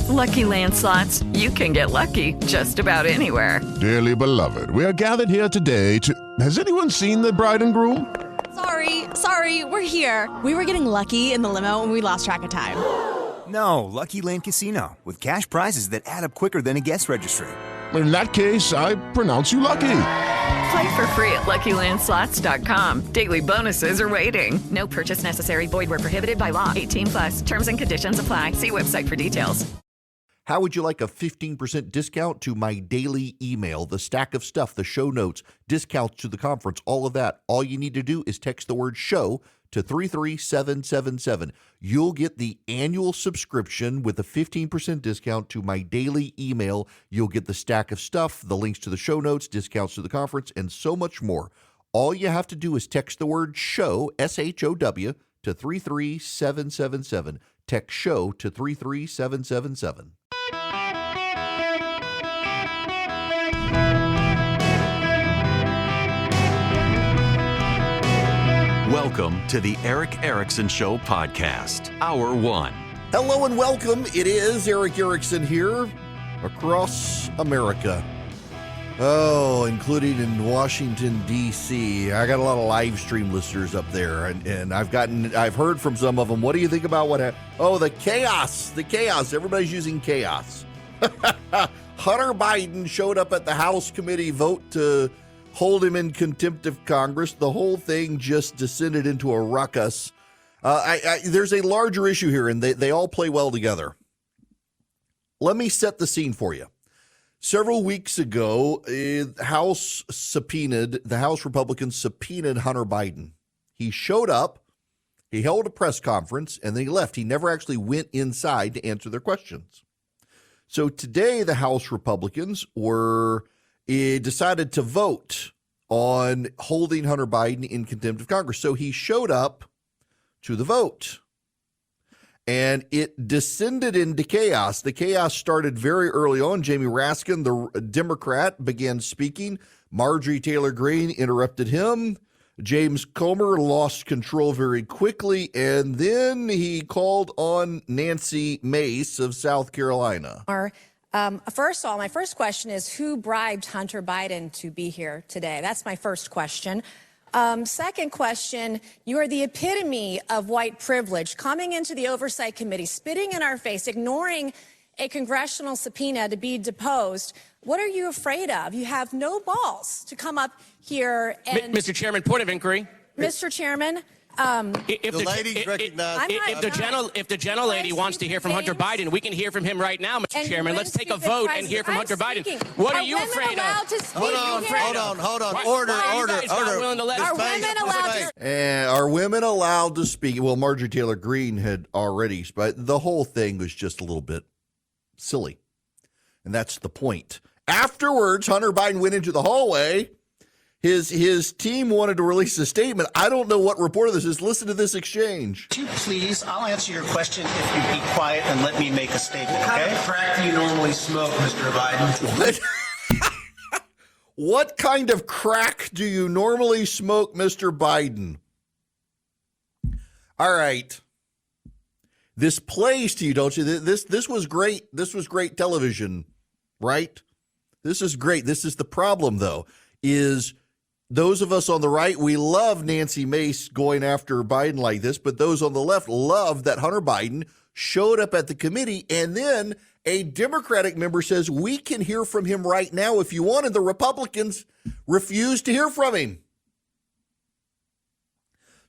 With Lucky Land Slots, you can get lucky just about anywhere. Dearly beloved, we are gathered here today to... Has anyone seen the bride and groom? Sorry, we're here. We were getting lucky in the limo and we lost track of time. No, Lucky Land Casino, with cash prizes that add up quicker than a guest registry. In that case, I pronounce you lucky. Play for free at LuckyLandSlots.com. Daily bonuses are waiting. No purchase necessary. Void where prohibited by law. 18+. Terms and conditions apply. See website for details. How would you like a 15% discount to my daily email, the stack of stuff, the show notes, discounts to the conference, all of that? All you need to do is text the word show to 33777. You'll get the annual subscription with a 15% discount to my daily email. You'll get the stack of stuff, the links to the show notes, discounts to the conference, and so much more. All you have to do is text the word show, SHOW, to 33777. Text show to 33777. Welcome to the Eric Erickson Show podcast, Hour 1. Hello and welcome. It is Eric Erickson here across America. Oh, including in Washington, D.C. I got a lot of live stream listeners up there, and I've heard from some of them. What do you think about what happened? Oh, the chaos. Everybody's using chaos. Hunter Biden showed up at the House committee vote to hold him in contempt of Congress. The whole thing just descended into a ruckus. There's a larger issue here, and they all play well together. Let me set the scene for you. Several weeks ago, the House Republicans subpoenaed Hunter Biden. He showed up, he held a press conference, and then he left. He never actually went inside to answer their questions. So today, the House Republicans decided to vote on holding Hunter Biden in contempt of Congress. So he showed up to the vote, and it descended into chaos. The chaos started very early on. Jamie Raskin, the Democrat, began speaking. Marjorie Taylor Greene interrupted him. James Comer lost control very quickly, and then he called on Nancy Mace of South Carolina. First of all, my first question is, who bribed Hunter Biden to be here today? That's my first question. Second question, you are the epitome of white privilege, coming into the Oversight Committee, spitting in our face, ignoring a congressional subpoena to be deposed. What are you afraid of? You have no balls to come up here and... Mr. Chairman, point of inquiry. Mr. Chairman... If the gentlelady wants to hear from Hunter Biden, we can hear from him right now, Mr. Chairman. Let's take a vote and hear from Hunter Biden. What are you afraid of? Hold on. Order. Are women allowed to speak? Well, Marjorie Taylor Greene had already, but the whole thing was just a little bit silly. And that's the point. Afterwards, Hunter Biden went into the hallway. His team wanted to release a statement. I don't know what reporter this is. Listen to this exchange. Please, I'll answer your question if you be quiet and let me make a statement, okay? What kind of crack do you normally smoke, Mr. Biden? What kind of crack do you normally smoke, Mr. Biden? All right. This plays to you, don't you? This was great. This was great television, right? This is great. This is the problem, though, is those of us on the right, we love Nancy Mace going after Biden like this, but those on the left love that Hunter Biden showed up at the committee, and then a Democratic member says, we can hear from him right now if you want, and the Republicans refused to hear from him.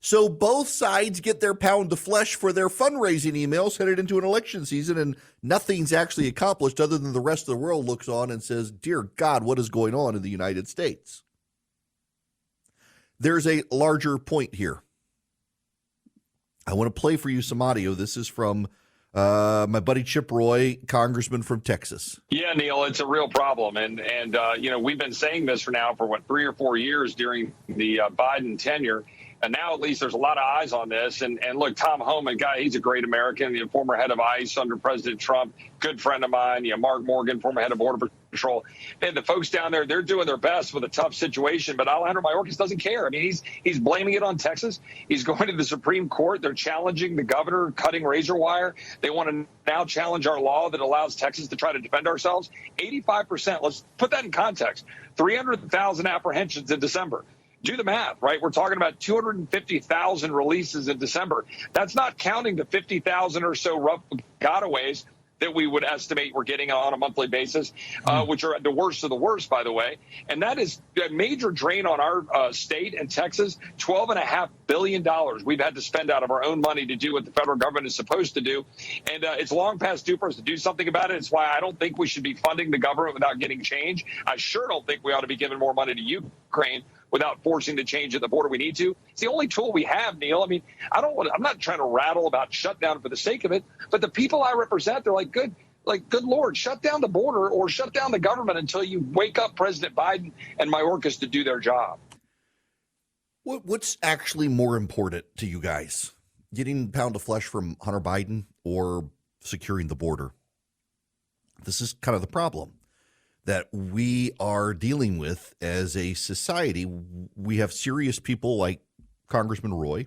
So both sides get their pound of flesh for their fundraising emails headed into an election season, and nothing's actually accomplished other than the rest of the world looks on and says, dear God, what is going on in the United States? There's a larger point here. I want to play for you some audio. This is from my buddy Chip Roy, congressman from Texas. Yeah, Neil, it's a real problem. And we've been saying this for 3 or 4 years during the Biden tenure. And now at least there's a lot of eyes on this. And look, Tom Homan, he's a great American, the former head of ICE under President Trump, good friend of mine. Mark Morgan, former head of Border Patrol. And the folks down there, they're doing their best with a tough situation, but Alejandro Mayorkas doesn't care. I mean, he's blaming it on Texas. He's going to the Supreme Court. They're challenging the governor, cutting razor wire. They want to now challenge our law that allows Texas to try to defend ourselves. 85%. Let's put that in context. 300,000 apprehensions in December. Do the math, right? We're talking about 250,000 releases in December. That's not counting the 50,000 or so rough gotaways that we would estimate we're getting on a monthly basis, which are the worst of the worst, by the way. And that is a major drain on our state and Texas, $12.5 billion we've had to spend out of our own money to do what the federal government is supposed to do. And it's long past due for us to do something about it. It's why I don't think we should be funding the government without getting change. I sure don't think we ought to be giving more money to Ukraine without forcing the change at the border we need to. It's the only tool we have, Neil. I mean, I'm not trying to rattle about shutdown for the sake of it, but the people I represent, they're like, good Lord, shut down the border or shut down the government until you wake up President Biden and Mayorkas to do their job. What's actually more important to you guys? Getting a pound of flesh from Hunter Biden or securing the border? This is kind of the problem that we are dealing with as a society. We have serious people like Congressman Roy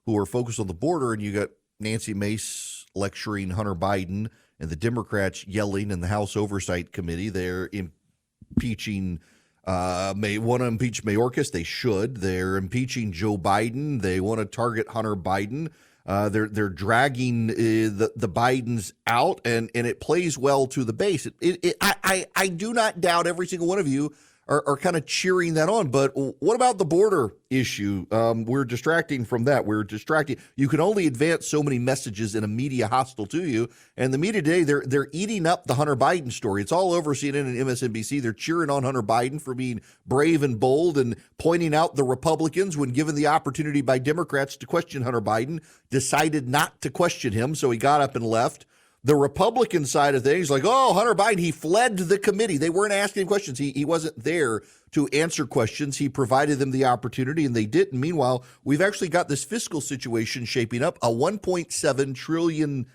who are focused on the border, and you got Nancy Mace lecturing Hunter Biden and the Democrats yelling in the House Oversight Committee. They're impeaching, want to impeach Mayorkas. They should. They're impeaching Joe Biden. They want to target Hunter Biden. They're dragging the Bidens out, and it plays well to the base. I do not doubt every single one of you are kind of cheering that on. But what about the border issue? We're distracting from that. We're distracting. You can only advance so many messages in a media hostile to you. And the media today, they're eating up the Hunter Biden story. It's all over CNN and MSNBC. They're cheering on Hunter Biden for being brave and bold and pointing out the Republicans, when given the opportunity by Democrats to question Hunter Biden, decided not to question him. So he got up and left. The Republican side of things, like, oh, Hunter Biden, he fled the committee. They weren't asking him questions. He wasn't there to answer questions. He provided them the opportunity, and they didn't. Meanwhile, we've actually got this fiscal situation shaping up, a $1.7 trillion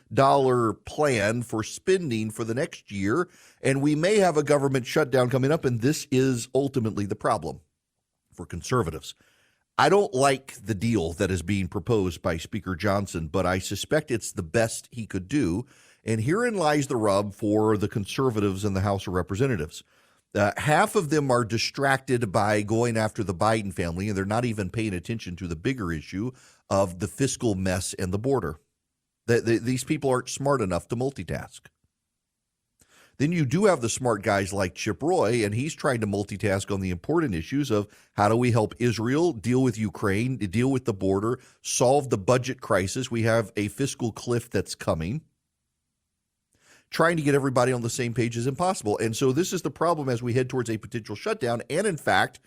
plan for spending for the next year, and we may have a government shutdown coming up, and this is ultimately the problem for conservatives. I don't like the deal that is being proposed by Speaker Johnson, but I suspect it's the best he could do. And herein lies the rub for the conservatives in the House of Representatives. Half of them are distracted by going after the Biden family, and they're not even paying attention to the bigger issue of the fiscal mess and the border. These people aren't smart enough to multitask. Then you do have the smart guys like Chip Roy, and he's trying to multitask on the important issues of how do we help Israel, deal with Ukraine, deal with the border, solve the budget crisis. We have a fiscal cliff that's coming. Trying to get everybody on the same page is impossible. And so this is the problem as we head towards a potential shutdown. And in fact,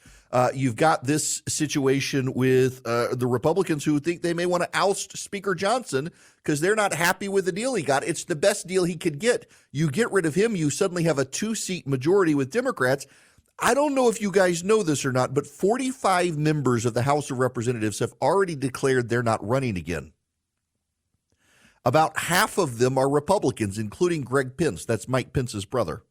you've got this situation with the Republicans who think they may want to oust Speaker Johnson because they're not happy with the deal he got. It's the best deal he could get. You get rid of him, you suddenly have a 2-seat majority with Democrats. I don't know if you guys know this or not, but 45 members of the House of Representatives have already declared they're not running again. About half of them are Republicans, including Greg Pence. That's Mike Pence's brother.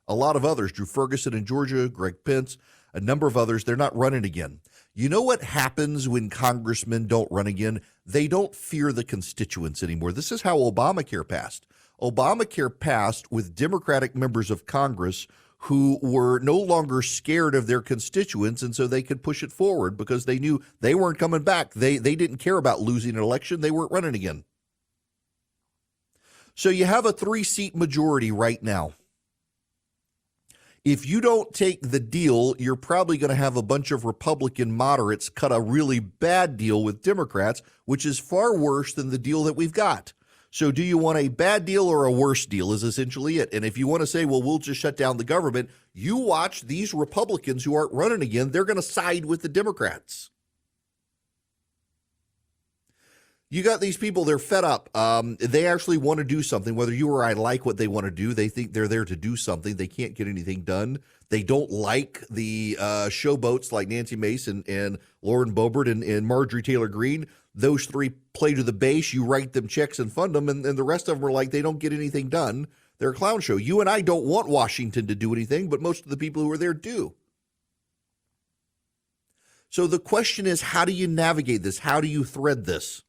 A lot of others, Drew Ferguson in Georgia, Greg Pence, a number of others, they're not running again. You know what happens when congressmen don't run again? They don't fear the constituents anymore. This is how Obamacare passed. Obamacare passed with Democratic members of Congress who were no longer scared of their constituents, and so they could push it forward because they knew they weren't coming back. They didn't care about losing an election. They weren't running again. So you have a 3-seat majority right now. If you don't take the deal, you're probably going to have a bunch of Republican moderates cut a really bad deal with Democrats, which is far worse than the deal that we've got. So do you want a bad deal or a worse deal is essentially it. And if you want to say, well, we'll just shut down the government, you watch these Republicans who aren't running again, they're going to side with the Democrats. You got these people, they're fed up. They actually want to do something, whether you or I like what they want to do. They think they're there to do something. They can't get anything done. They don't like the showboats like Nancy Mace and Lauren Boebert and Marjorie Taylor Greene. Those three play to the base. You write them checks and fund them, and the rest of them are like they don't get anything done. They're a clown show. You and I don't want Washington to do anything, but most of the people who are there do. So the question is, how do you navigate this? How do you thread this?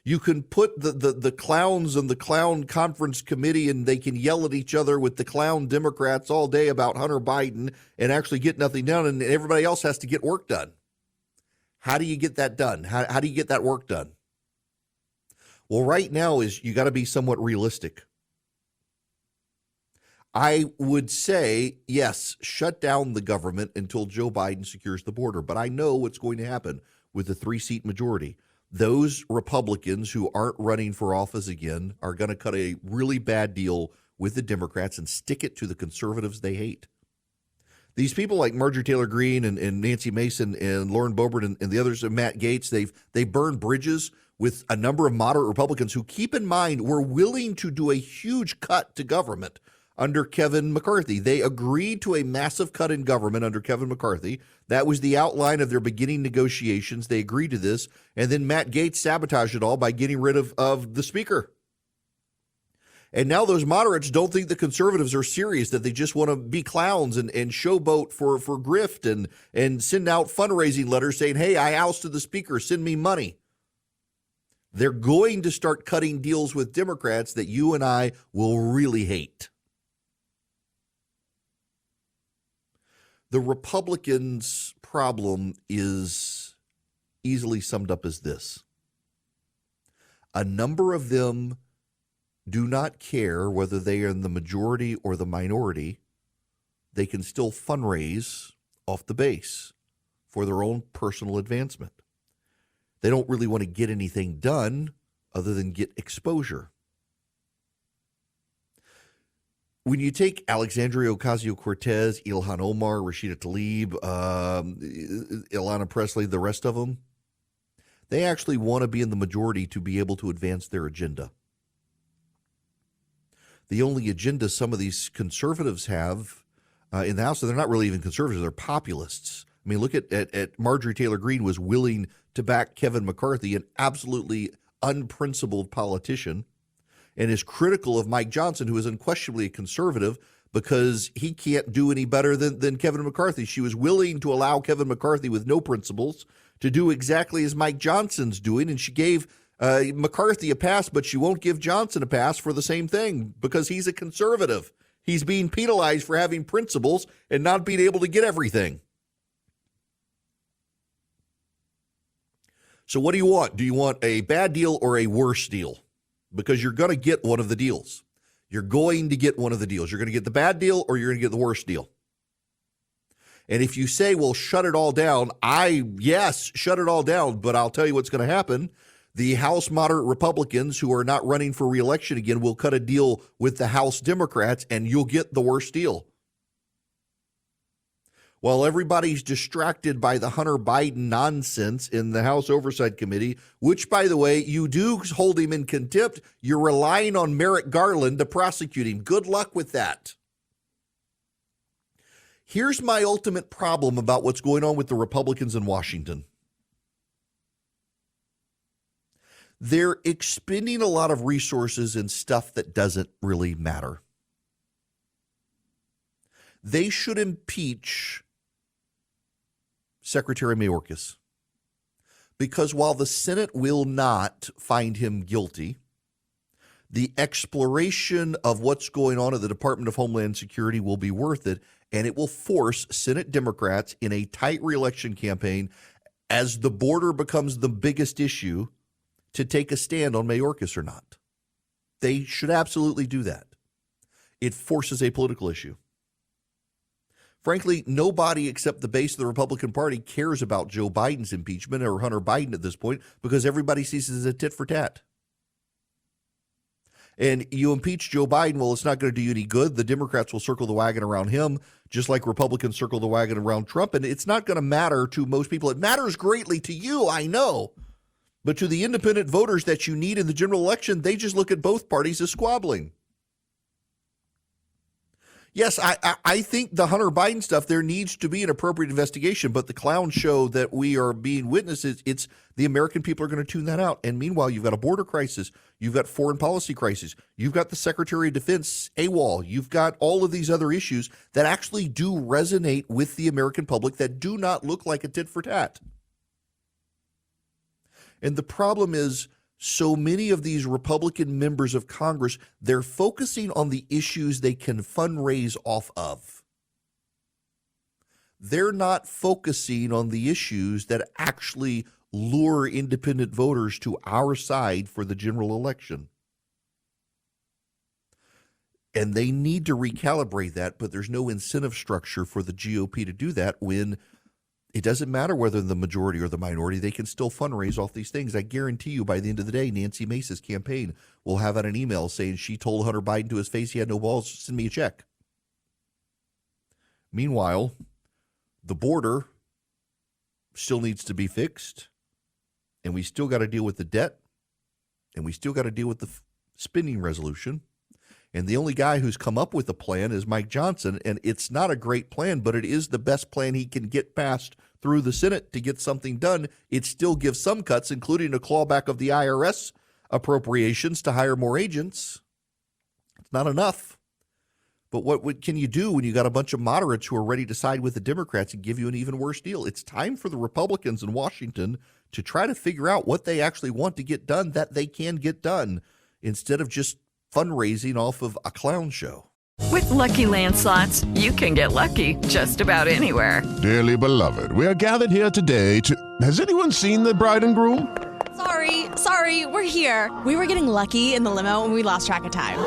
You can put the clowns on the clown conference committee and they can yell at each other with the clown Democrats all day about Hunter Biden and actually get nothing done, and everybody else has to get work done. How do you get that done? How do you get that work done? Well, right now is you got to be somewhat realistic. I would say, yes, shut down the government until Joe Biden secures the border. But I know what's going to happen with the 3-seat majority. Those Republicans who aren't running for office again are going to cut a really bad deal with the Democrats and stick it to the conservatives they hate. These people like Marjorie Taylor Greene and Nancy Mason and Lauren Boebert and the others, and Matt Gaetz, they burned bridges with a number of moderate Republicans who, keep in mind, were willing to do a huge cut to government under Kevin McCarthy. They agreed to a massive cut in government under Kevin McCarthy. That was the outline of their beginning negotiations. They agreed to this. And then Matt Gaetz sabotaged it all by getting rid of the speaker. And now those moderates don't think the conservatives are serious, that they just want to be clowns and showboat for grift and send out fundraising letters saying, hey, I ousted the speaker, send me money. They're going to start cutting deals with Democrats that you and I will really hate. The Republicans' problem is easily summed up as this. A number of them do not care whether they are in the majority or the minority. They can still fundraise off the base for their own personal advancement. They don't really want to get anything done other than get exposure. When you take Alexandria Ocasio-Cortez, Ilhan Omar, Rashida Tlaib, Ilana Presley, the rest of them, they actually want to be in the majority to be able to advance their agenda. The only agenda some of these conservatives have in the House, so they're not really even conservatives, they're populists. I mean, look at Marjorie Taylor Greene was willing to back Kevin McCarthy, an absolutely unprincipled politician, and is critical of Mike Johnson, who is unquestionably a conservative, because he can't do any better than Kevin McCarthy. She was willing to allow Kevin McCarthy with no principles to do exactly as Mike Johnson's doing, and she gave McCarthy a pass, but she won't give Johnson a pass for the same thing because he's a conservative. He's being penalized for having principles and not being able to get everything. So what do you want? Do you want a bad deal or a worse deal? Because you're going to get one of the deals. You're going to get one of the deals. You're going to get the bad deal or you're going to get the worst deal. And if you say, well, shut it all down, yes, shut it all down, but I'll tell you what's going to happen. The House moderate Republicans who are not running for re-election again will cut a deal with the House Democrats and you'll get the worst deal. While everybody's distracted by the Hunter Biden nonsense in the House Oversight Committee, which, by the way, you do hold him in contempt, you're relying on Merrick Garland to prosecute him. Good luck with that. Here's my ultimate problem about what's going on with the Republicans in Washington. They're expending a lot of resources in stuff that doesn't really matter. They should impeach Secretary Mayorkas, because while the Senate will not find him guilty, the exploration of what's going on at the Department of Homeland Security will be worth it, and it will force Senate Democrats in a tight reelection campaign as the border becomes the biggest issue to take a stand on Mayorkas or not. They should absolutely do that. It forces a political issue. Frankly, nobody except the base of the Republican Party cares about Joe Biden's impeachment or Hunter Biden at this point because everybody sees it as a tit for tat. And you impeach Joe Biden, well, it's not going to do you any good. The Democrats will circle the wagon around him, just like Republicans circle the wagon around Trump. And it's not going to matter to most people. It matters greatly to you, I know. But to the independent voters that you need in the general election, they just look at both parties as squabbling. Yes, I think the Hunter Biden stuff, there needs to be an appropriate investigation, but the clown show that we are being witnesses, it's the American people are going to tune that out. And meanwhile, you've got a border crisis, you've got foreign policy crisis, you've got the Secretary of Defense AWOL, you've got all of these other issues that actually do resonate with the American public that do not look like a tit for tat. And the problem is, so many of these Republican members of Congress, they're focusing on the issues they can fundraise off of. They're not focusing on the issues that actually lure independent voters to our side for the general election. And they need to recalibrate that, but there's no incentive structure for the GOP to do that when it doesn't matter whether the majority or the minority, they can still fundraise off these things. I guarantee you by the end of the day, Nancy Mace's campaign will have out an email saying she told Hunter Biden to his face he had no balls, send me a check. Meanwhile, the border still needs to be fixed, and we still got to deal with the debt, and we still got to deal with the spending resolution. And the only guy who's come up with a plan is Mike Johnson, and it's not a great plan, but it is the best plan he can get passed through the Senate to get something done. It still gives some cuts, including a clawback of the IRS appropriations to hire more agents. It's not enough. But what can you do when you got a bunch of moderates who are ready to side with the Democrats and give you an even worse deal? It's time for the Republicans in Washington to try to figure out what they actually want to get done that they can get done instead of just fundraising off of a clown show. With Lucky Land Slots, you can get lucky just about anywhere. Dearly beloved, we are gathered here today to... Has anyone seen the bride and groom? Sorry, we're here. We were getting lucky in the limo and we lost track of time.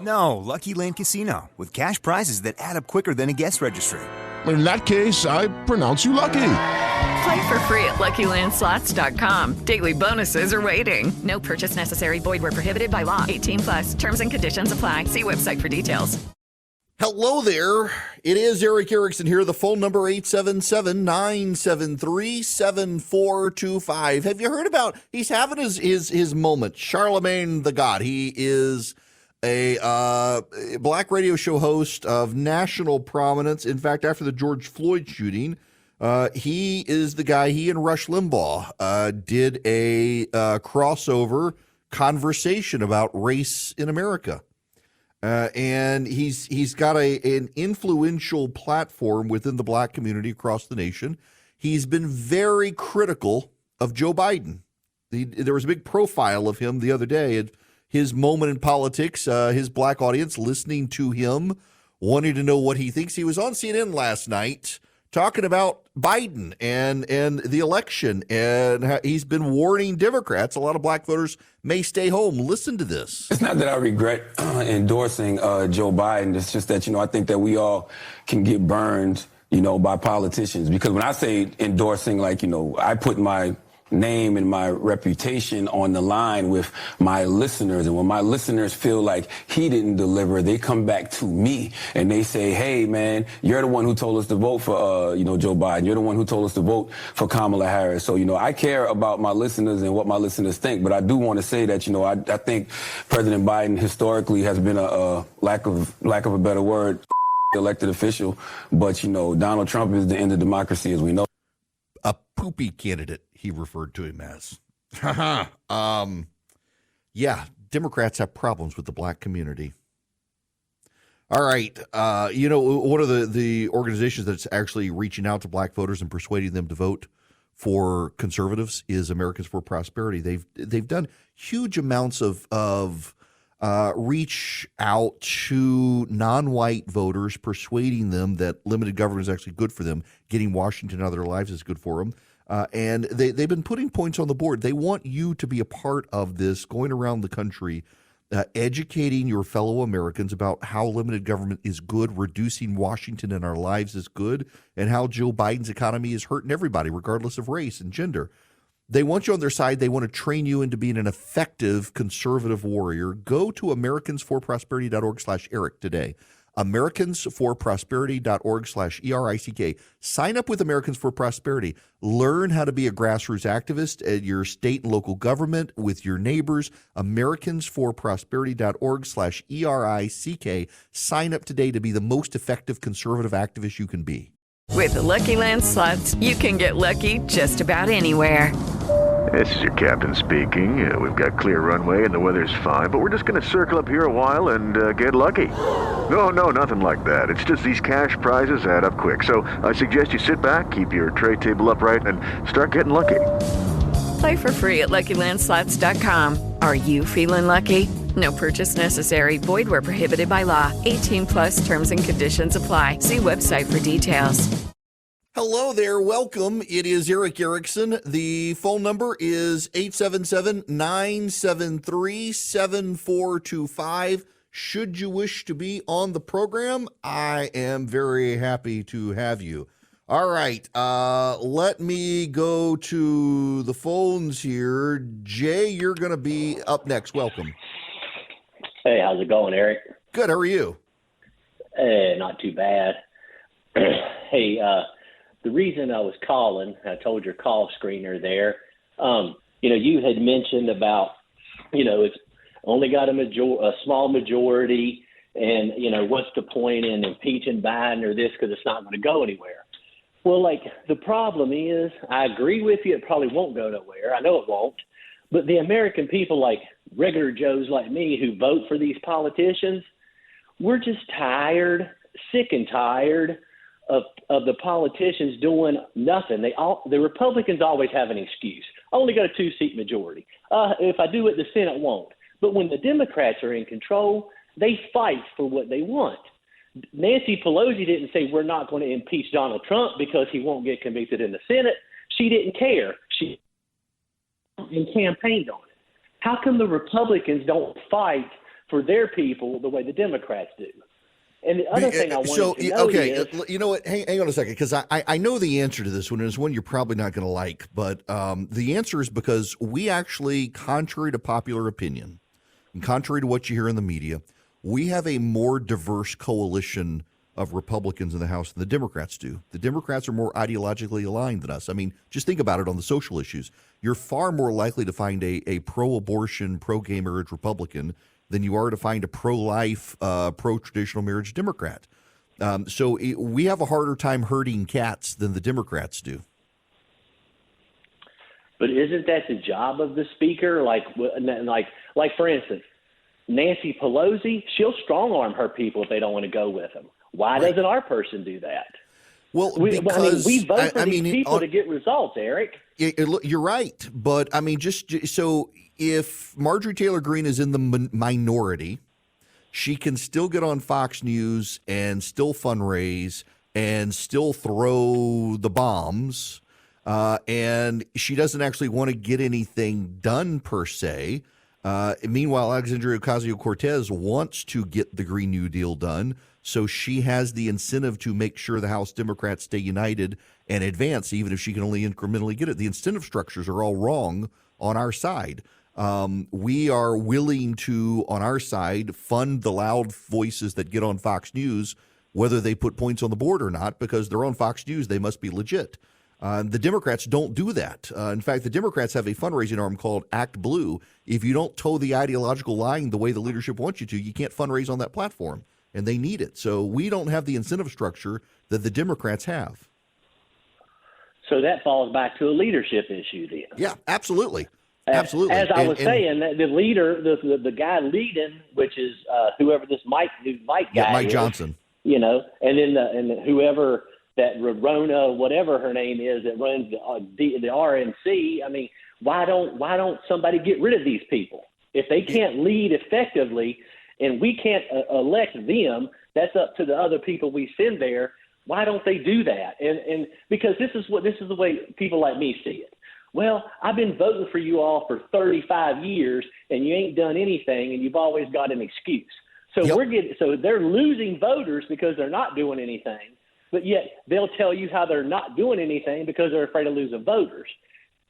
No, Lucky Land Casino, with cash prizes that add up quicker than a guest registry. In that case, I pronounce you lucky. Play for free at LuckyLandSlots.com. Daily bonuses are waiting. No purchase necessary. Void where prohibited by law. 18+. Terms and conditions apply. See website for details. Hello there. It is Eric Erickson here. The phone number 877-973-7425. Have you heard about? He's having his moment. Charlemagne the God. He is a black radio show host of national prominence. In fact, after the George Floyd shooting, he is the guy, he and Rush Limbaugh did a crossover conversation about race in America. And he's got an influential platform within the black community across the nation. He's been very critical of Joe Biden. There was a big profile of him the other day, his moment in politics, his black audience listening to him, wanting to know what he thinks. He was on CNN last night talking about Biden and the election, and he's been warning Democrats. A lot of black voters may stay home. Listen to this. It's not that I regret endorsing Joe Biden. It's just that, I think that we all can get burned, by politicians. Because when I say endorsing, I put my name and my reputation on the line with my listeners. And when my listeners feel like he didn't deliver, they come back to me and they say, hey, man, you're the one who told us to vote for, Joe Biden. You're the one who told us to vote for Kamala Harris. So, I care about my listeners and what my listeners think. But I do want to say that, I think President Biden historically has been a lack of a better word, elected official. But, Donald Trump is the end of democracy, as we know. A poopy candidate, he referred to him as. Yeah, Democrats have problems with the black community. All right. One of the organizations that's actually reaching out to black voters and persuading them to vote for conservatives is Americans for Prosperity. They've done huge amounts of reach out to non-white voters, persuading them that limited government is actually good for them. Getting Washington out of their lives is good for them. And they've been putting points on the board. They want you to be a part of this, going around the country, educating your fellow Americans about how limited government is good, reducing Washington in our lives is good, and how Joe Biden's economy is hurting everybody, regardless of race and gender. They want you on their side. They want to train you into being an effective conservative warrior. Go to americansforprosperity.org/Eric today. americansforprosperity.org/ERICK. Sign up with Americans for Prosperity. Learn how to be a grassroots activist at your state and local government with your neighbors. americansforprosperity.org/ERICK. Sign up today to be the most effective conservative activist you can be. With the Lucky Land Slots, you can get lucky just about anywhere. This is your captain speaking. We've got clear runway and the weather's fine, but we're just going to circle up here a while and get lucky. No, nothing like that. It's just these cash prizes add up quick. So I suggest you sit back, keep your tray table upright, and start getting lucky. Play for free at LuckyLandSlots.com. Are you feeling lucky? No purchase necessary. Void where prohibited by law. 18+ terms and conditions apply. See website for details. Hello there. Welcome. It is Eric Erickson. The phone number is 877-973-7425. Should you wish to be on the program, I am very happy to have you. All right. Let me go to the phones here. Jay, you're going to be up next. Welcome. Hey, how's it going, Eric? Good. How are you? Not too bad. Hey, the reason I was calling, I told your call screener there, you had mentioned about, it's only got a small majority, and, what's the point in impeaching Biden or this because it's not going to go anywhere. Well, the problem is, I agree with you, it probably won't go nowhere. I know it won't. But the American people, like regular Joes like me who vote for these politicians, we're just tired, sick and tired of the politicians doing nothing. The Republicans always have an excuse. I only got a 2-seat majority. If I do it, the Senate won't. But when the Democrats are in control, they fight for what they want. Nancy Pelosi didn't say we're not going to impeach Donald Trump because he won't get convicted in the Senate. She didn't care. She campaigned on it. How come the Republicans don't fight for their people the way the Democrats do? And the other thing I wanted to know is... You know what? Hang on a second, because I know the answer to this one, and it's one you're probably not going to like. But the answer is because we actually, contrary to popular opinion, and contrary to what you hear in the media, we have a more diverse coalition of Republicans in the House than the Democrats do. The Democrats are more ideologically aligned than us. I mean, just think about it on the social issues. You're far more likely to find a pro-abortion, pro-gay marriage Republican than you are to find a pro-life, pro-traditional marriage Democrat. So we have a harder time herding cats than the Democrats do. But isn't that the job of the speaker? Like for instance, Nancy Pelosi, she'll strong-arm her people if they don't want to go with them. Why doesn't our person do that? Well, we vote for these people to get results, Eric. You're right. But, I mean, so if Marjorie Taylor Greene is in the minority, she can still get on Fox News and still fundraise and still throw the bombs. And she doesn't actually want to get anything done per se. Meanwhile, Alexandria Ocasio-Cortez wants to get the Green New Deal done, so she has the incentive to make sure the House Democrats stay united and advance, even if she can only incrementally get it. The incentive structures are all wrong on our side. We are willing to, on our side, fund the loud voices that get on Fox News, whether they put points on the board or not, because they're on Fox News, they must be legit. The Democrats don't do that. In fact, the Democrats have a fundraising arm called Act Blue. If you don't toe the ideological line the way the leadership wants you to, you can't fundraise on that platform, and they need it. So we don't have the incentive structure that the Democrats have. So that falls back to a leadership issue then. Yeah, absolutely. Absolutely. As I was saying, the leader, the guy leading, which is whoever this Mike guy Mike is, Johnson. And then whoever that Rona, whatever her name is, that runs the RNC. I mean, why don't somebody get rid of these people? If they can't lead effectively and we can't elect them, that's up to the other people we send there. Why don't they do that? And because this is the way people like me see it. Well, I've been voting for you all for 35 years and you ain't done anything and you've always got an excuse. So so they're losing voters because they're not doing anything. But yet they'll tell you how they're not doing anything because they're afraid of losing voters.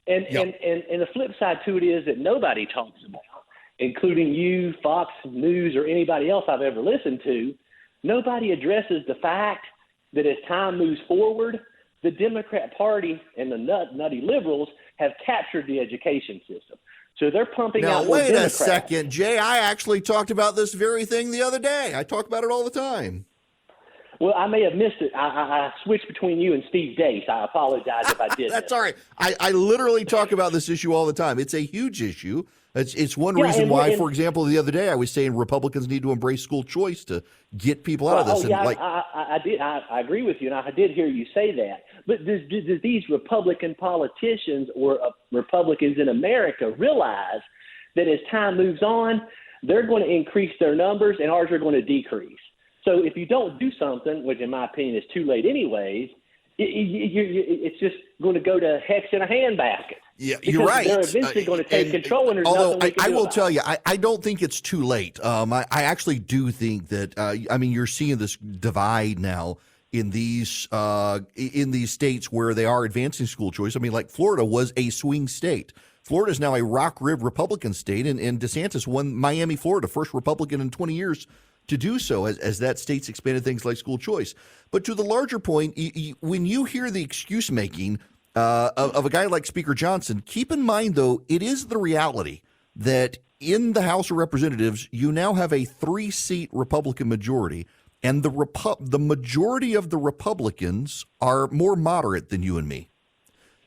And the flip side to it is that nobody talks about, including you, Fox News, or anybody else I've ever listened to, Nobody addresses the fact that as time moves forward, the Democrat Party and the nutty liberals have captured the education system. So they're pumping now, out more wait Democrats. a second, Jay. I actually talked about this very thing the other day. I talk about it all the time. Well, I may have missed it. I switched between you and Steve Dace. I apologize if I did. That's all right. I literally talk about this issue all the time. It's a huge issue. It's one reason why, for example, the other day I was saying Republicans need to embrace school choice to get people out of this. I did. I agree with you, and I did hear you say that. But does these Republican politicians or Republicans in America realize that as time moves on, they're going to increase their numbers and ours are going to decrease? So if you don't do something, which in my opinion is too late anyways, it's just going to go to hex in a handbasket. Yeah, you're right. They're eventually going to take control, and there's nothing we can I do will about tell you, I don't think it's too late. I actually do think that. You're seeing this divide now in these states where they are advancing school choice. I mean, like Florida was a swing state. Florida is now a rock rib Republican state, and DeSantis won Miami, Florida, first Republican in 20 years to do so as that state's expanded things like school choice. But to the larger point, when you hear the excuse making of a guy like Speaker Johnson, keep in mind, though, it is the reality that in the House of Representatives, you now have a 3-seat Republican majority, and the majority of the Republicans are more moderate than you and me.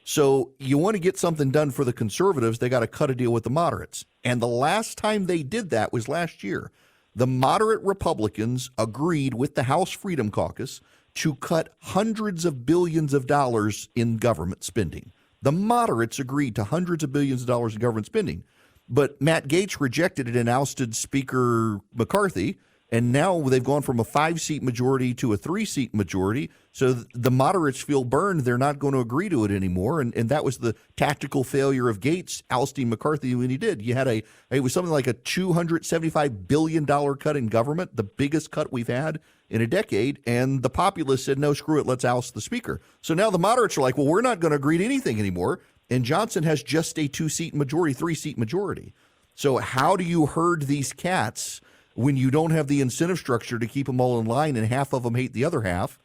So you want to get something done for the conservatives, they got to cut a deal with the moderates. And the last time they did that was last year. The moderate Republicans agreed with the House Freedom Caucus to cut hundreds of billions of dollars in government spending. The moderates agreed to hundreds of billions of dollars in government spending. But Matt Gaetz rejected it and ousted Speaker McCarthy. And now they've gone from a 5-seat majority to a 3-seat majority. So the moderates feel burned. They're not going to agree to it anymore. And that was the tactical failure of Gaetz ousting McCarthy when he did. You had it was something like a $275 billion cut in government, the biggest cut we've had in a decade. And the populists said, no, screw it, let's oust the speaker. So now the moderates are like, well, we're not going to agree to anything anymore. And Johnson has just a 2-seat majority, 3-seat majority. So how do you herd these cats when you don't have the incentive structure to keep them all in line and half of them hate the other half?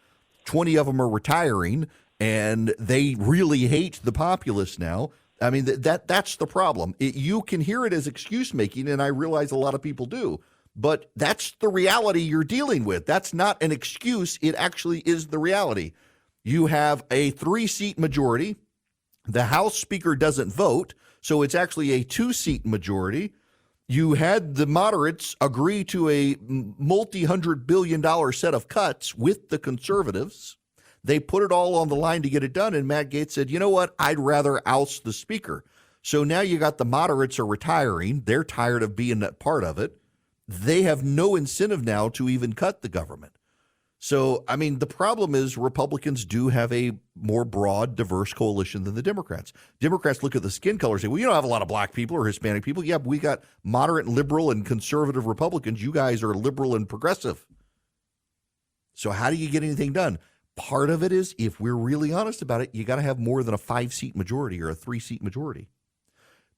20 of them are retiring and they really hate the populists now. I mean, that's the problem. You can hear it as excuse making, and I realize a lot of people do, but that's the reality you're dealing with. That's not an excuse. It actually is the reality. You have a 3-seat majority. The House Speaker doesn't vote, so it's actually a 2-seat majority. You had the moderates agree to a multi-$100 billion set of cuts with the conservatives. They put it all on the line to get it done, and Matt Gaetz said, you know what, I'd rather oust the speaker. So now you got the moderates are retiring. They're tired of being a part of it. They have no incentive now to even cut the government. So, I mean, the problem is Republicans do have a more broad, diverse coalition than the Democrats. Democrats look at the skin color and say, well, you don't have a lot of black people or Hispanic people. Yeah, but we got moderate, liberal, and conservative Republicans. You guys are liberal and progressive. So how do you get anything done? Part of it is, if we're really honest about it, you got to have more than a 5-seat majority or a 3-seat majority.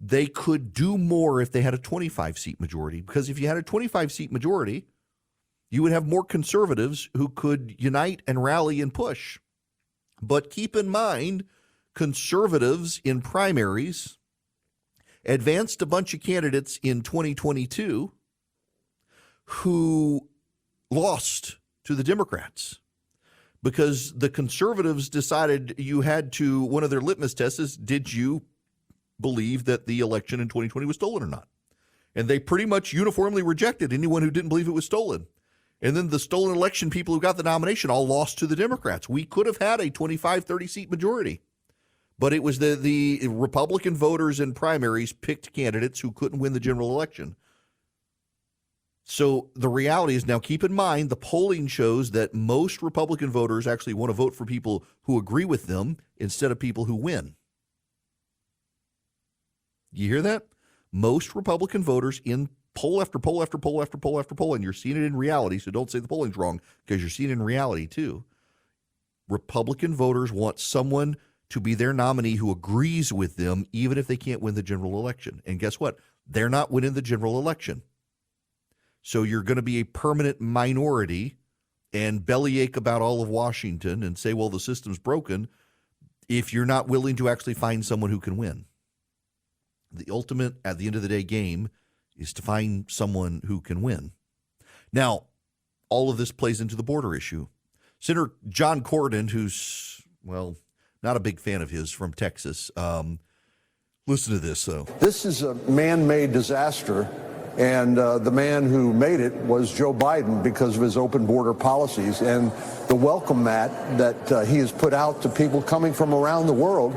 They could do more if they had a 25-seat majority, because if you had a 25-seat majority, you would have more conservatives who could unite and rally and push. But keep in mind, conservatives in primaries advanced a bunch of candidates in 2022 who lost to the Democrats because the conservatives decided you had to, one of their litmus tests is, did you believe that the election in 2020 was stolen or not? And they pretty much uniformly rejected anyone who didn't believe it was stolen. And then the stolen election people who got the nomination all lost to the Democrats. We could have had a 25, 30-seat majority. But it was the Republican voters in primaries picked candidates who couldn't win the general election. So the reality is, now keep in mind, the polling shows that most Republican voters actually want to vote for people who agree with them instead of people who win. You hear that? Most Republican voters in poll after poll after poll after poll after poll, and you're seeing it in reality, so don't say the polling's wrong, because you're seeing it in reality too. Republican voters want someone to be their nominee who agrees with them, even if they can't win the general election. And guess what? They're not winning the general election. So you're going to be a permanent minority and bellyache about all of Washington and say, well, the system's broken, if you're not willing to actually find someone who can win. The ultimate, at the end of the day, game is to find someone who can win. Now, all of this plays into the border issue. Senator John Cornyn, who's, well, not a big fan of his, from Texas. Listen to this, though. This is a man-made disaster, and the man who made it was Joe Biden because of his open border policies and the welcome mat that he has put out to people coming from around the world,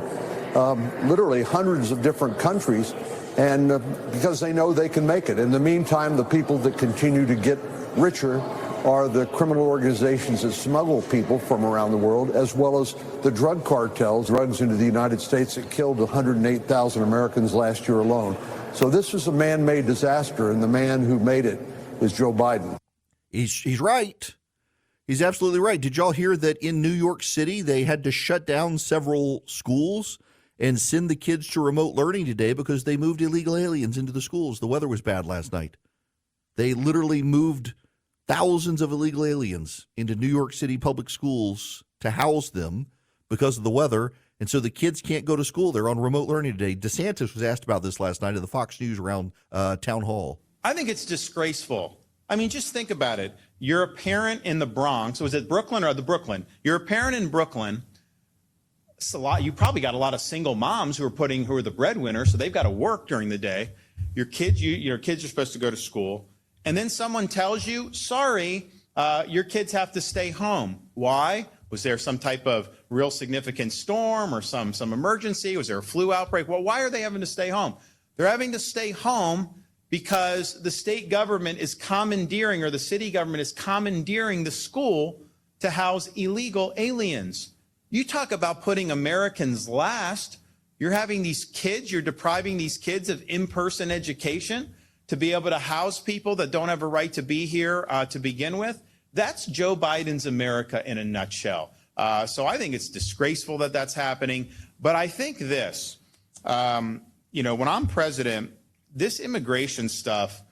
literally hundreds of different countries, and because they know they can make it. In the meantime, the people that continue to get richer are the criminal organizations that smuggle people from around the world, as well as the drug cartels, drugs into the United States that killed 108,000 Americans last year alone. So this was a man-made disaster, and the man who made it is Joe Biden. He's right. He's absolutely right. Did y'all hear that in New York City they had to shut down several schools and send the kids to remote learning today because they moved illegal aliens into the schools? The weather was bad last night. They literally moved thousands of illegal aliens into New York City public schools to house them because of the weather. And so the kids can't go to school. They're on remote learning today. DeSantis was asked about this last night at the Fox News around town hall. I think it's disgraceful. I mean, just think about it. You're a parent in the Bronx. Was it Brooklyn or the Brooklyn? You're a parent in Brooklyn. It's a lot. You probably got a lot of single moms who are the breadwinners, so they've got to work during the day. Your kids are supposed to go to school. And then someone tells you, sorry, your kids have to stay home. Why? Was there some type of real significant storm or some emergency? Was there a flu outbreak? Well, why are they having to stay home? They're having to stay home because the state government is commandeering, or the city government is commandeering the school to house illegal aliens. You talk about putting Americans last. You're having these kids, you're depriving these kids of in-person education to be able to house people that don't have a right to be here to begin with. That's Joe Biden's America in a nutshell. So I think it's disgraceful that that's happening. But I think this, when I'm president, this immigration stuff,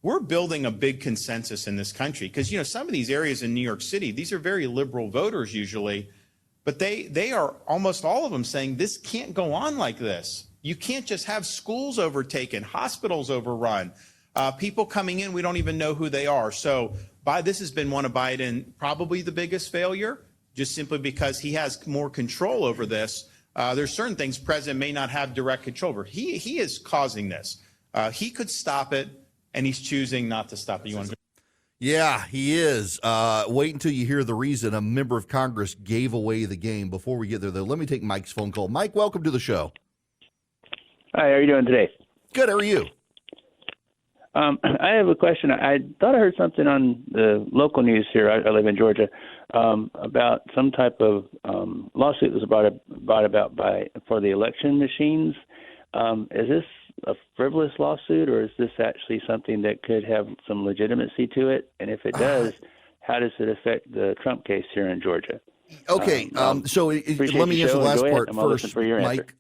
we're building a big consensus in this country. Because, some of these areas in New York City, these are very liberal voters usually. But they are, almost all of them, saying this can't go on like this. You can't just have schools overtaken, hospitals overrun, people coming in, we don't even know who they are. So this has been one of Biden, probably the biggest failure, just simply because he has more control over this. There's certain things president may not have direct control over. He is causing this. He could stop it, and he's choosing not to stop it. Yeah, he is. Wait until you hear the reason a member of Congress gave away the game. Before we get there, though, let me take Mike's phone call. Mike, welcome to the show. Hi, how are you doing today? Good, how are you? I have a question. I thought I heard something on the local news here. I live in Georgia, about some type of lawsuit that was brought about for the election machines. Is this a frivolous lawsuit, or is this actually something that could have some legitimacy to it? And if it does, how does it affect the Trump case here in Georgia? Okay, so let me answer the last part first, Mike.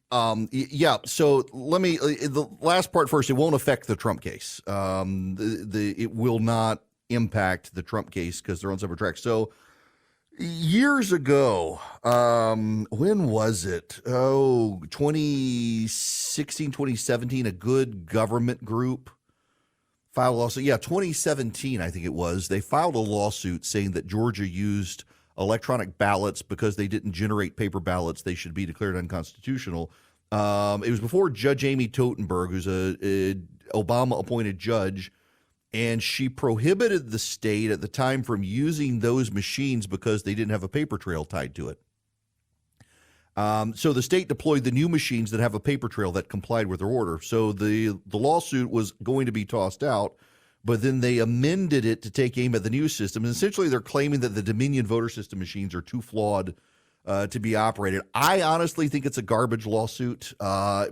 Yeah, so let me the last part first. It won't affect the Trump case. It will not impact the Trump case because they're on separate tracks. So years ago, when was it? 2016, 2017, a good government group filed a lawsuit. Yeah, 2017, I think it was. They filed a lawsuit saying that Georgia used electronic ballots because they didn't generate paper ballots. They should be declared unconstitutional. It was before Judge Amy Totenberg, who's a Obama-appointed judge, and she prohibited the state at the time from using those machines because they didn't have a paper trail tied to it. So the state deployed the new machines that have a paper trail that complied with their order. So the lawsuit was going to be tossed out, but then they amended it to take aim at the new system. And essentially, they're claiming that the Dominion voter system machines are too flawed to be operated. I honestly think it's a garbage lawsuit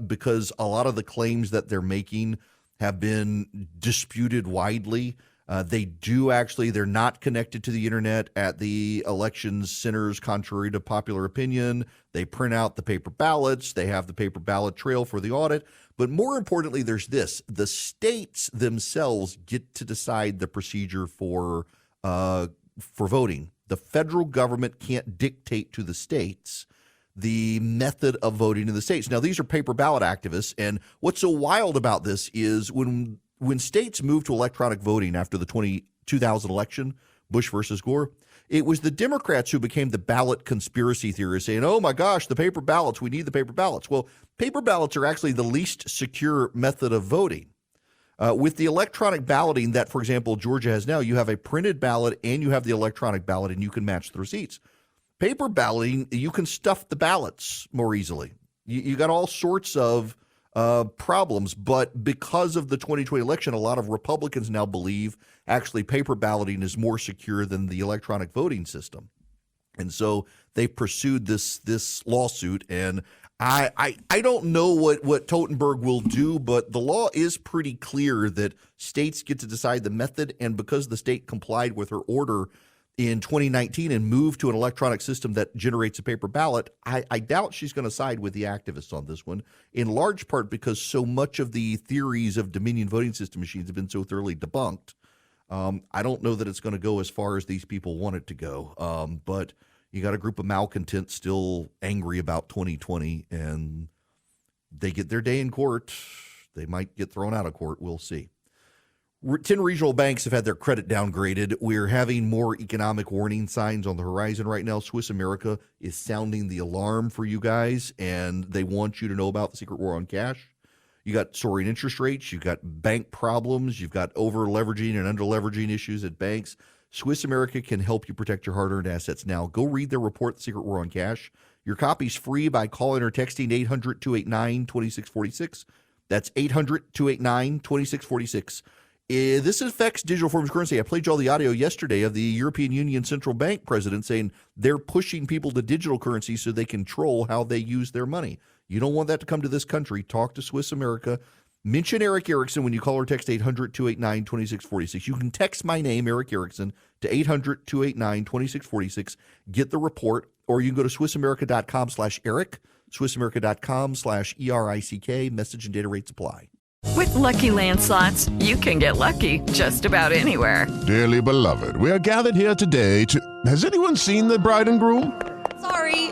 because a lot of the claims that they're making have been disputed widely. They're not connected to the internet at the elections centers, contrary to popular opinion. They print out the paper ballots. They have the paper ballot trail for the audit. But more importantly, there's this. The states themselves get to decide the procedure for voting. The federal government can't dictate to the states the method of voting in the states. Now, these are paper ballot activists, and what's so wild about this is when states moved to electronic voting after the 2000 election, Bush versus Gore, it was the Democrats who became the ballot conspiracy theorists saying, oh my gosh, the paper ballots, we need the paper ballots. Well, paper ballots are actually the least secure method of voting. With the electronic balloting that, for example, Georgia has now, you have a printed ballot and you have the electronic ballot and you can match the receipts. Paper balloting, you can stuff the ballots more easily. You got all sorts of problems, but because of the 2020 election, a lot of Republicans now believe actually paper balloting is more secure than the electronic voting system. And so they pursued this lawsuit, and I don't know what Totenberg will do, but the law is pretty clear that states get to decide the method, and because the state complied with her order in 2019 and moved to an electronic system that generates a paper ballot, I doubt she's going to side with the activists on this one, in large part because so much of the theories of Dominion voting system machines have been so thoroughly debunked. I don't know that it's going to go as far as these people want it to go, but you got a group of malcontents still angry about 2020, and they get their day in court. They might get thrown out of court. We'll see. 10 regional banks have had their credit downgraded. We're having more economic warning signs on the horizon right now. Swiss America is sounding the alarm for you guys, and they want you to know about the secret war on cash. You got soaring interest rates. You've got bank problems. You've got over-leveraging and under-leveraging issues at banks. Swiss America can help you protect your hard-earned assets now. Go read their report, The Secret War on Cash. Your copy's free by calling or texting 800-289-2646. That's 800-289-2646. This affects digital forms of currency. I played you all the audio yesterday of the European Union Central Bank president saying they're pushing people to digital currency so they control how they use their money. You don't want that to come to this country. Talk to Swiss America. Mention Eric Erickson when you call or text 800-289-2646. You can text my name, Eric Erickson, to 800-289-2646. Get the report, or you can go to SwissAmerica.com/Eric, SwissAmerica.com/ERICK. Message and data rates apply. With Lucky Land Slots, you can get lucky just about anywhere. Dearly beloved, we are gathered here today to... Has anyone seen the bride and groom?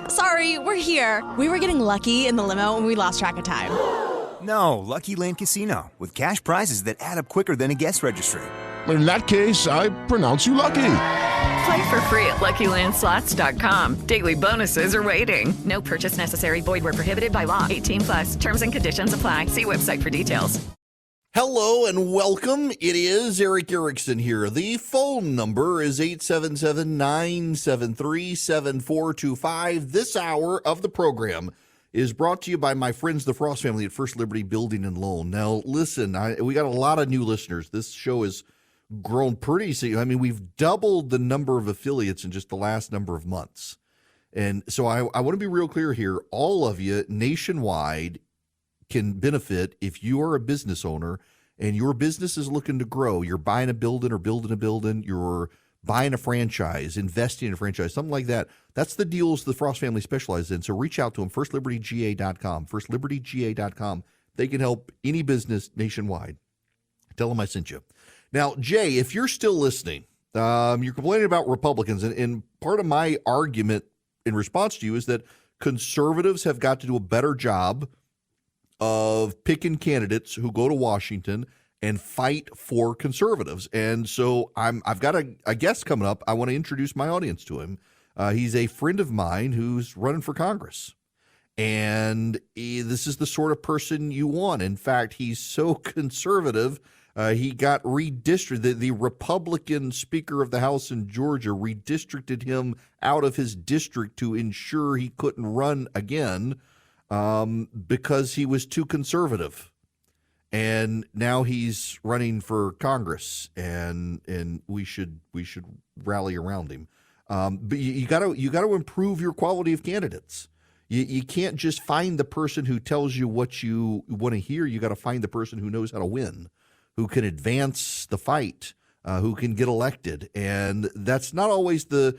Sorry, we're here. We were getting lucky in the limo and we lost track of time. No, Lucky Land Casino, with cash prizes that add up quicker than a guest registry. In that case, I pronounce you lucky. Play for free at LuckyLandSlots.com. Daily bonuses are waiting. No purchase necessary. Void where prohibited by law. 18+. Terms and conditions apply. See website for details. Hello and welcome. It is Eric Erickson here. The phone number is 877-973-7425. This hour of the program is brought to you by my friends, the Frost family at First Liberty Building and Loan. Now, listen, we got a lot of new listeners. This show has grown pretty. I mean, we've doubled the number of affiliates in just the last number of months. And so I want to be real clear here. All of you nationwide can benefit if you are a business owner and your business is looking to grow. You're buying a building or building a building. You're buying a franchise, investing in a franchise, something like that. That's the deals the Frost family specializes in. So reach out to them, firstlibertyga.com, firstlibertyga.com. They can help any business nationwide. Tell them I sent you. Now, Jay, if you're still listening, you're complaining about Republicans, and part of my argument in response to you is that conservatives have got to do a better job of picking candidates who go to Washington and fight for conservatives. And so I've got a guest coming up. I want to introduce my audience to him. He's a friend of mine who's running for Congress. And this is the sort of person you want. In fact, he's so conservative, he got redistricted. The Republican Speaker of the House in Georgia redistricted him out of his district to ensure he couldn't run again because he was too conservative. And now he's running for Congress, and we should rally around him. But you got to improve your quality of candidates. You can't just find the person who tells you what you want to hear. You got to find the person who knows how to win, who can advance the fight, who can get elected. And that's not always the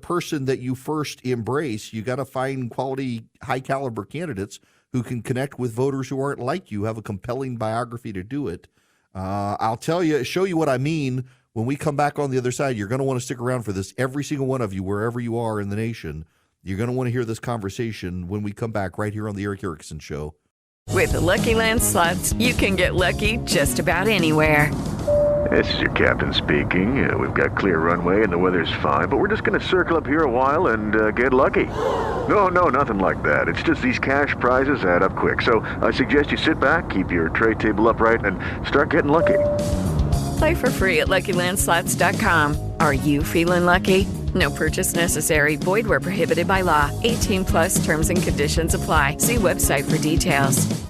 person that you first embrace. You got to find quality, high caliber candidates who can connect with voters who aren't like you, have a compelling biography to do it. I'll show you what I mean When we come back on the other side, you're going to want to stick around for this. Every single one of you, wherever you are in the nation, you're going to want to hear this conversation when we come back right here on the Eric Erickson Show. With the Lucky Land Slots, you can get lucky just about anywhere. This is your captain speaking. We've got clear runway and the weather's fine, but we're just going to circle up here a while and get lucky. No, nothing like that. It's just these cash prizes add up quick. So I suggest you sit back, keep your tray table upright, and start getting lucky. Play for free at LuckyLandSlots.com. Are you feeling lucky? No purchase necessary. Void where prohibited by law. 18+ terms and conditions apply. See website for details.